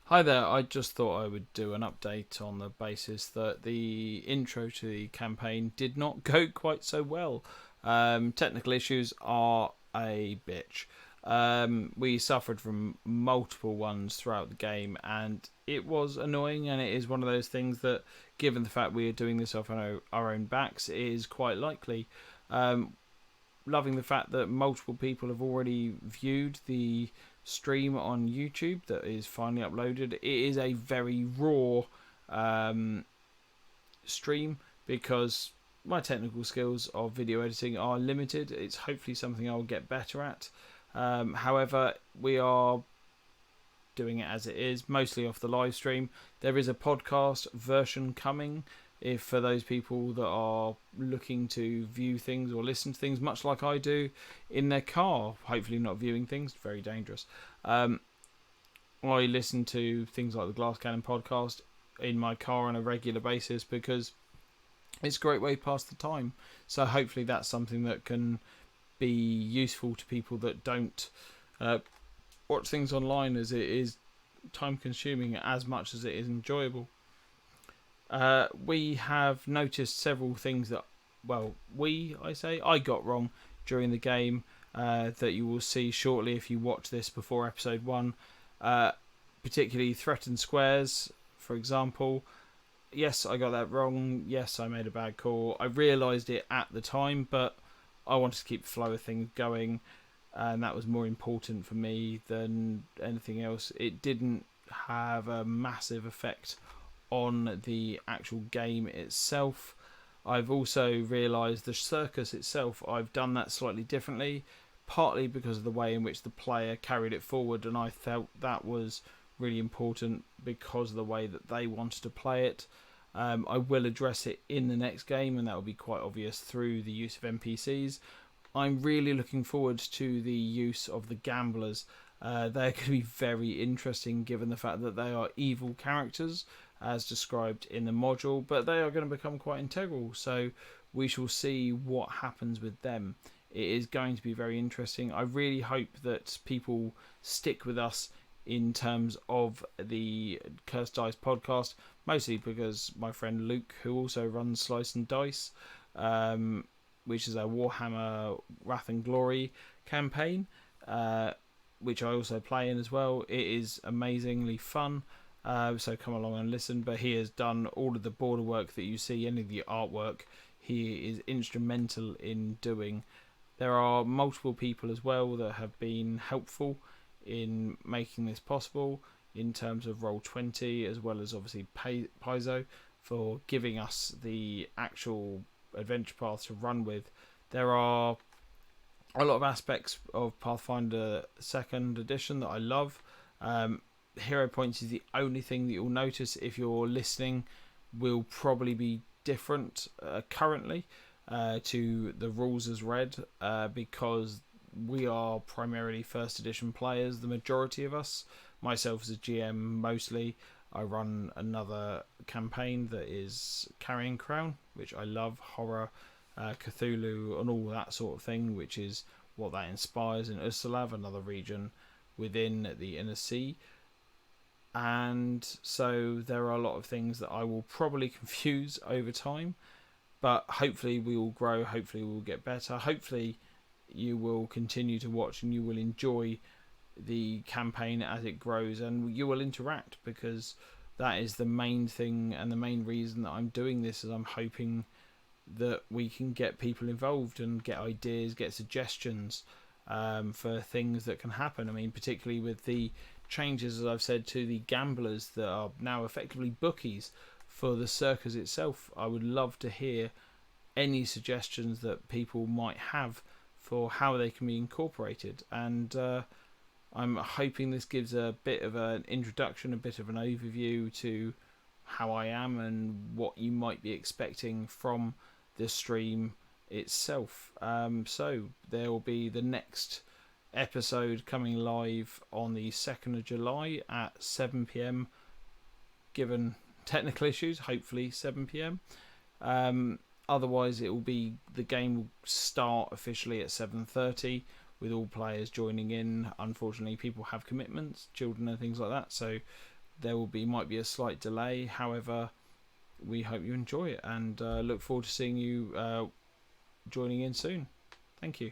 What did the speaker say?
Hi there, I just thought I would do an update on the basis that the intro to the campaign did not go quite so well. Technical issues are a bitch. We suffered from multiple ones throughout the game, and it was annoying. And it is one of those things that, given the fact we are doing this off our own backs, is quite likely. Um, Loving the fact that multiple people have already viewed the stream on YouTube that is finally uploaded. It is a very raw um, stream because my technical skills of video editing are limited. It's hopefully something I'll get better at. However, we are doing it as it is, mostly off the live stream. There is a podcast version coming if for those people that are looking to view things or listen to things much like I do in their car, hopefully not viewing things, very dangerous. I listen to things like the Glass Cannon podcast in my car on a regular basis because it's a great way to pass the time. So hopefully that's something that can be useful to people that don't uh, watch things online, as it is time consuming as much as it is enjoyable. We have noticed several things that, I got wrong during the game that you will see shortly if you watch this before episode 1. Uh, Particularly threatened squares, for example. Yes, I got that wrong. Yes, I made a bad call. I realised it at the time, but I wanted to keep the flow of things going, and that was more important for me than anything else. It didn't have a massive effect on the actual game itself. I've also realised the circus itself, I've done that slightly differently, partly because of the way in which the player carried it forward, and I felt that was really important because of the way that they wanted to play it. I will address it in the next game, and that will be quite obvious through the use of NPCs. I'm really looking forward to the use of the gamblers. They're going to be very interesting given the fact that they are evil characters as described in the module, but they are going to become quite integral, so we shall see what happens with them. It is going to be very interesting. I really hope that people stick with us in terms of the Cursed Dice podcast, mostly because my friend Luke, who also runs Slice and Dice, which is a Warhammer Wrath and Glory campaign, which I also play in as well. It is amazingly fun. So come along and listen. But he has done all of the border work that you see, any of the artwork. He is instrumental in doing. There are multiple people as well that have been helpful in making this possible in terms of Roll20, as well as obviously Paizo for giving us the actual adventure path to run with. There are a lot of aspects of Pathfinder 2nd Edition that I love. Hero points is the only thing that you'll notice if you're listening will probably be different currently to the rules as read, because we are primarily first edition players, the majority of us. Myself as a GM mostly. I run another campaign that is Carrying Crown, which I love, horror, Cthulhu and all that sort of thing, which is what that inspires in Ustalav, another region within the Inner Sea. And so there are a lot of things that I will probably confuse over time, but hopefully we will grow, hopefully we will get better, hopefully you will continue to watch and you will enjoy the campaign as it grows, and you will interact, because that is the main thing and the main reason that I'm doing this, is I'm hoping that we can get people involved and get ideas, get suggestions for things that can happen. I mean, particularly with the changes, as I've said, to the gamblers that are now effectively bookies for the circus itself. I would love to hear any suggestions that people might have for how they can be incorporated, and I'm hoping this gives a bit of an introduction, a bit of an overview to how I am and what you might be expecting from the stream itself. So there will be the next episode coming live on the 2nd of July at 7 p.m. given technical issues, hopefully 7 p.m. Otherwise it will be, the game will start officially at 7:30 with all players joining in. Unfortunately, people have commitments, children and things like that, so there might be a slight delay. However, we hope you enjoy it and look forward to seeing you joining in soon. Thank you.